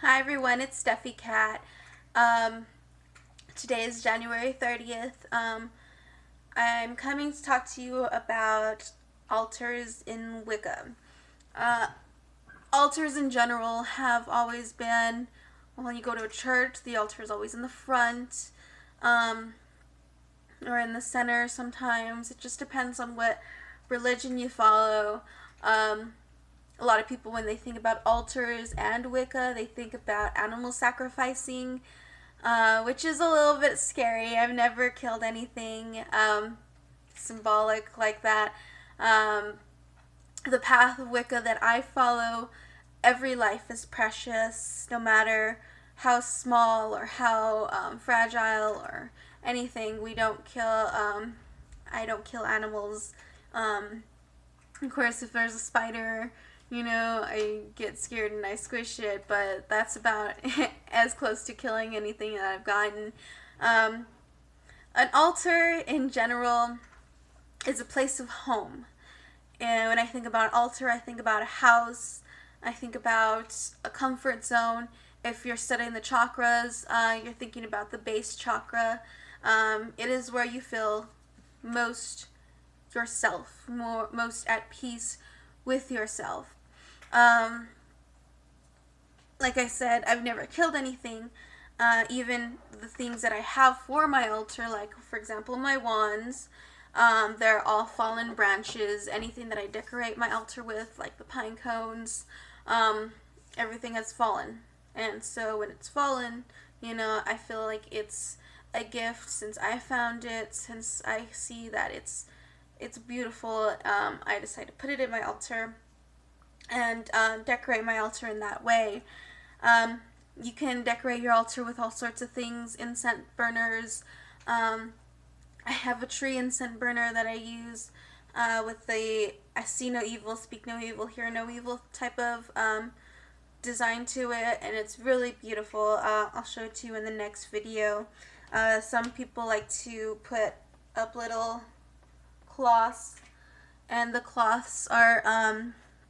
Hi everyone, it's Steffi Cat. Um, Today is January 30th. I'm coming to talk to you about altars in Wicca. Uh, Altars in general have always been, when you go to a church, the altar is always in the front, um, or in the center sometimes. It just depends on what religion you follow. Um, a lot of people, when they think about altars and Wicca, they think about animal sacrificing, which is a little bit scary. I've never killed anything symbolic like that. Um, the path of Wicca that I follow, every life is precious, no matter how small or how fragile or anything. We don't kill. I don't kill animals. Of course, if there's a spider, I get scared and I squish it, but that's about as close to killing anything that I've gotten. Um, an altar in general is a place of home. And when I think about an altar, I think about a house, I think about a comfort zone. If you're studying the chakras, you're thinking about the base chakra. It is where you feel most yourself, most at peace with yourself. Um, like I said, I've never killed anything. Even the things that I have for my altar, like for example my wands, they're all fallen branches. Anything that I decorate my altar with, like the pine cones, everything has fallen. And so when it's fallen, I feel like it's a gift since I found it, since I see that it's beautiful. I decided to put it in my altar and decorate my altar in that way. Um, you can decorate your altar with all sorts of things, incense burners. I have a tree incense burner that I use with the I see no evil, speak no evil, hear no evil type of design to it, and it's really beautiful. I'll show it to you in the next video. Some people like to put up little cloths, and the cloths are,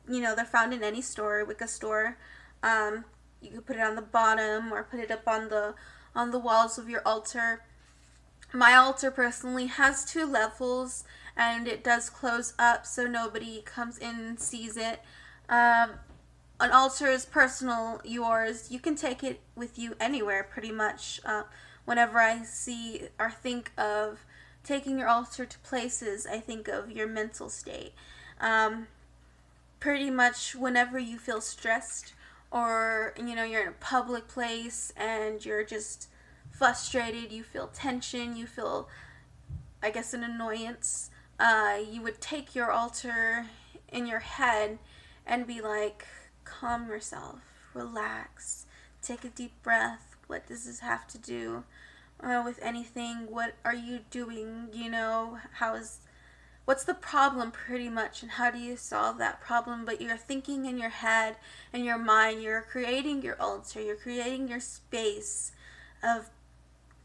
they're found in any store, Wicca store. You could put it on the bottom or put it up on the walls of your altar. My altar personally has 2 levels, and it does close up so nobody comes in and sees it. An altar is personal, yours. You can take it with you anywhere, pretty much. Whenever I see or think of taking your altar to places, I think of your mental state. Pretty much whenever you feel stressed, or you're in a public place and you're just frustrated, you feel tension, you feel, I guess, an annoyance, you would take your altar in your head and be like, calm yourself, relax, take a deep breath. What does this have to do with anything? What are you doing? What's the problem, pretty much, and how do you solve that problem? But you're thinking in your head and your mind, you're creating your altar, you're creating your space of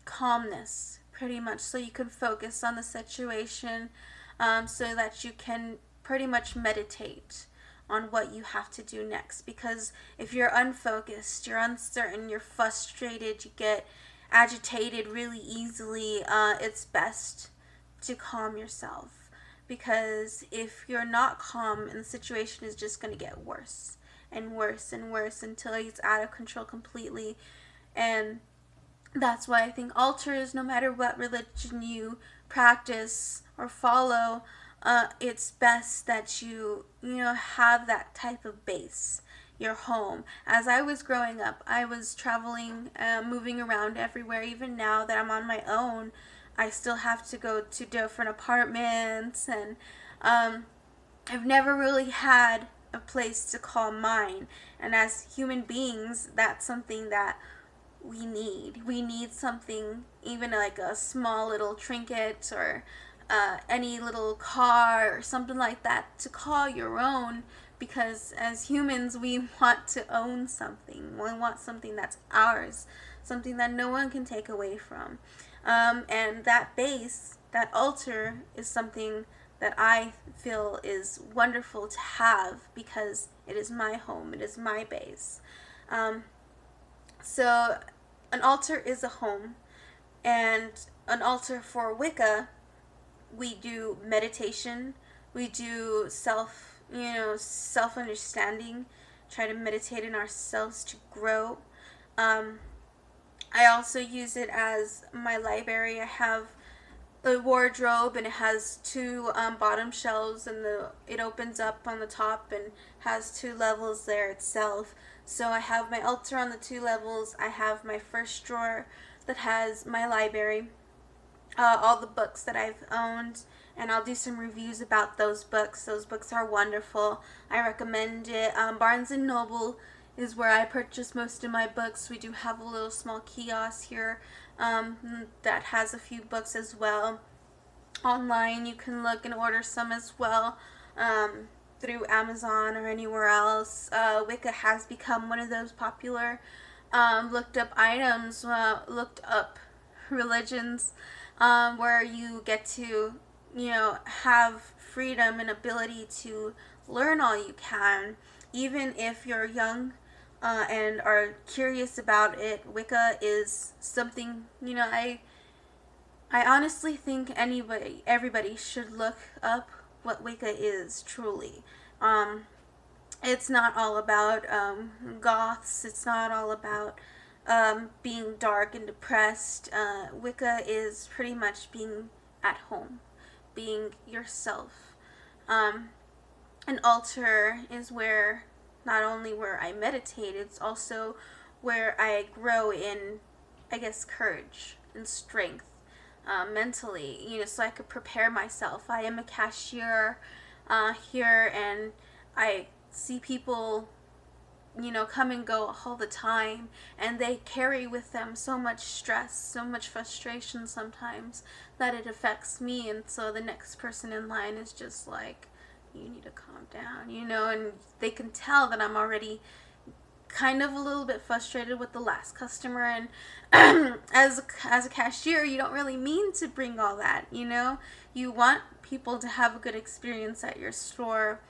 calmness, pretty much, so you can focus on the situation, so that you can pretty much meditate on what you have to do next. Because if you're unfocused, you're uncertain, you're frustrated, you get agitated really easily, it's best to calm yourself. Because if you're not calm, and the situation is just going to get worse and worse and worse until it's out of control completely. And that's why I think altars, no matter what religion you practice or follow, it's best that you have that type of base, your home. As I was growing up, I was traveling, moving around everywhere. Even now that I'm on my own, I still have to go to different apartments, and I've never really had a place to call mine. And as human beings, that's something that we need. We need something, even like a small little trinket, or any little car or something like that, to call your own. Because as humans, we want to own something. We want something that's ours, something that no one can take away from. And that base, that altar, is something that I feel is wonderful to have, because it is my home, it is my base. So an altar is a home, and an altar for Wicca, we do meditation, we do self understanding, try to meditate in ourselves to grow. um, I also use it as my library. I have a wardrobe, and it has two bottom shelves, and it opens up on the top and has two levels there itself. So I have my altar on the two levels. I have my first drawer that has my library, all the books that I've owned, and I'll do some reviews about those books. Those books are wonderful. I recommend it. Barnes and Noble is where I purchase most of my books. We do have a little small kiosk here that has a few books as well. Online, you can look and order some as well through Amazon or anywhere else. Wicca has become one of those popular looked up items, looked up religions, where you get to, have freedom and ability to learn all you can, even if you're young and are curious about it. Wicca is something, I honestly think everybody should look up what Wicca is truly. Um, it's not all about goths. It's not all about being dark and depressed. Wicca is pretty much being at home, being yourself. Um, an altar is where not only where I meditate, it's also where I grow in, I guess, courage and strength mentally, so I could prepare myself. I am a cashier here, and I see people, come and go all the time, and they carry with them so much stress, so much frustration sometimes that it affects me. And so the next person in line is just like, you need to calm down, and they can tell that I'm already kind of a little bit frustrated with the last customer. And as a cashier, you don't really mean to bring all that. You want people to have a good experience at your store,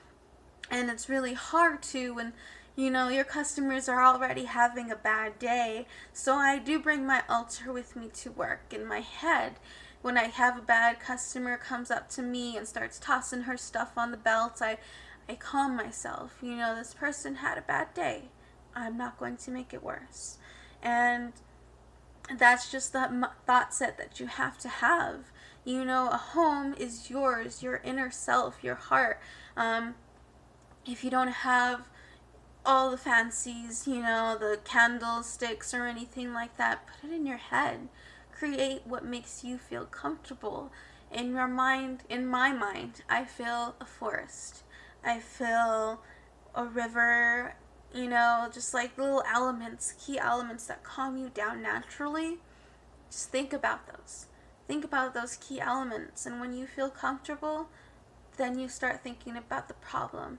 and it's really hard to when your customers are already having a bad day. So I do bring my altar with me to work in my head. When I have a bad customer comes up to me and starts tossing her stuff on the belt, I calm myself. This person had a bad day. I'm not going to make it worse. And that's just the thought set that you have to have. A home is yours, your inner self, your heart. If you don't have all the fancies, the candlesticks or anything like that, put it in your head. Create what makes you feel comfortable. In your mind, in my mind, I feel a forest. I feel a river, just like little elements, key elements that calm you down naturally. Just think about those. Think about those key elements, and when you feel comfortable, then you start thinking about the problem.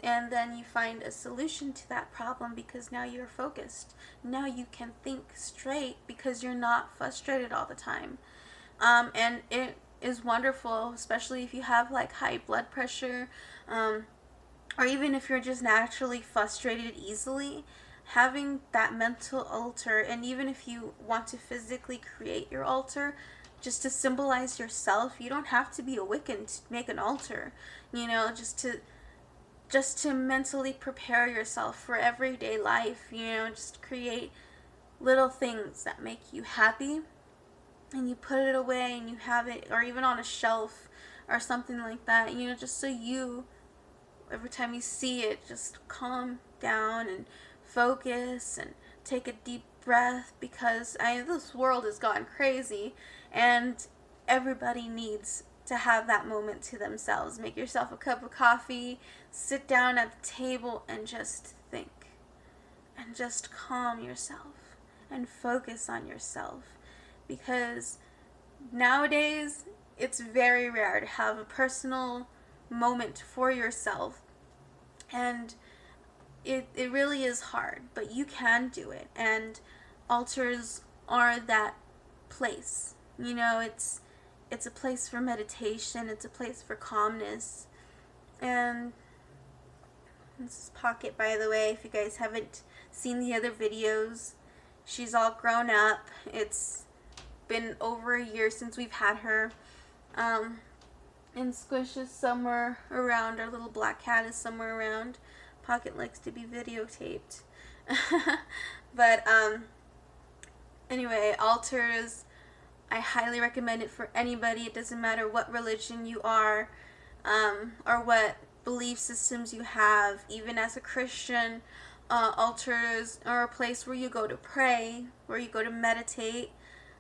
And then you find a solution to that problem because now you're focused. Now you can think straight because you're not frustrated all the time. And it is wonderful, especially if you have like high blood pressure, or even if you're just naturally frustrated easily. Having that mental altar, and even if you want to physically create your altar just to symbolize yourself, you don't have to be a Wiccan to make an altar. Just to mentally prepare yourself for everyday life. Just create little things that make you happy, and you put it away and you have it, or even on a shelf or something like that, just so every time you see it, just calm down and focus and take a deep breath, because this world has gone crazy, and everybody needs to have that moment to themselves. Make yourself a cup of coffee, sit down at the table, and just think. And just calm yourself and focus on yourself. Because nowadays, it's very rare to have a personal moment for yourself. And it really is hard, but you can do it. And altars are that place. It's a place for meditation. It's a place for calmness. And this is Pocket, by the way, if you guys haven't seen the other videos. She's all grown up. It's been over a year since we've had her. And Squish is somewhere around. Our little black cat is somewhere around. Pocket likes to be videotaped. But anyway, altars, I highly recommend it for anybody. It doesn't matter what religion you are, or what belief systems you have. Even as a Christian, altars are a place where you go to pray, where you go to meditate,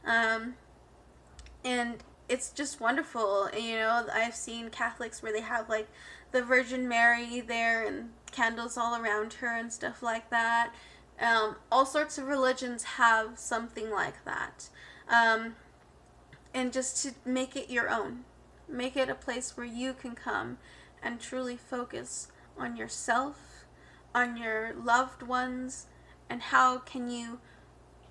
and it's just wonderful. You know, I've seen Catholics where they have like the Virgin Mary there and candles all around her and stuff like that. All sorts of religions have something like that. And just to make it your own. Make it a place where you can come and truly focus on yourself, on your loved ones, and how can you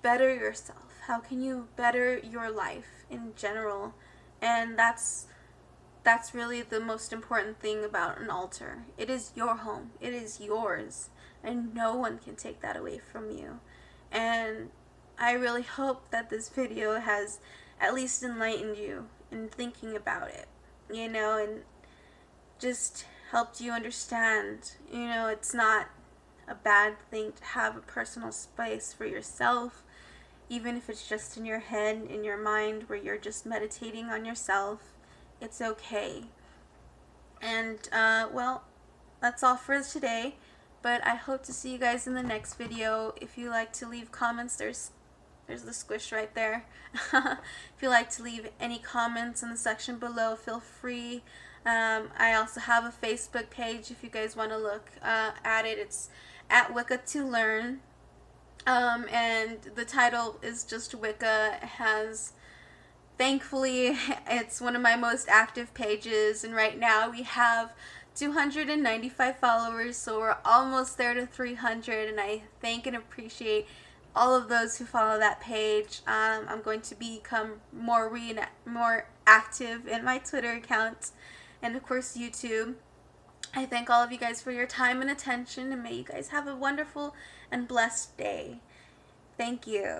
better yourself? How can you better your life in general? And that's really the most important thing about an altar. It is your home. It is yours. And no one can take that away from you. And I really hope that this video has at least enlightened you in thinking about it, you know, and just helped you understand, you know, it's not a bad thing to have a personal space for yourself, even if it's just in your head, in your mind, where you're just meditating on yourself. It's okay. And, well, that's all for today, but I hope to see you guys in the next video. If you like to leave comments, there's the Squish right there. If you like to leave any comments in the section below, feel free. I also have a Facebook page if you guys want to look at it. It's at Wicca to Learn. And the title is just Wicca. It has, thankfully, it's one of my most active pages, and right now we have 295 followers, so we're almost there to 300, and I thank and appreciate all of those who follow that page. I'm going to become more active in my Twitter account and of course YouTube. I thank all of you guys for your time and attention, and may you guys have a wonderful and blessed day. Thank you.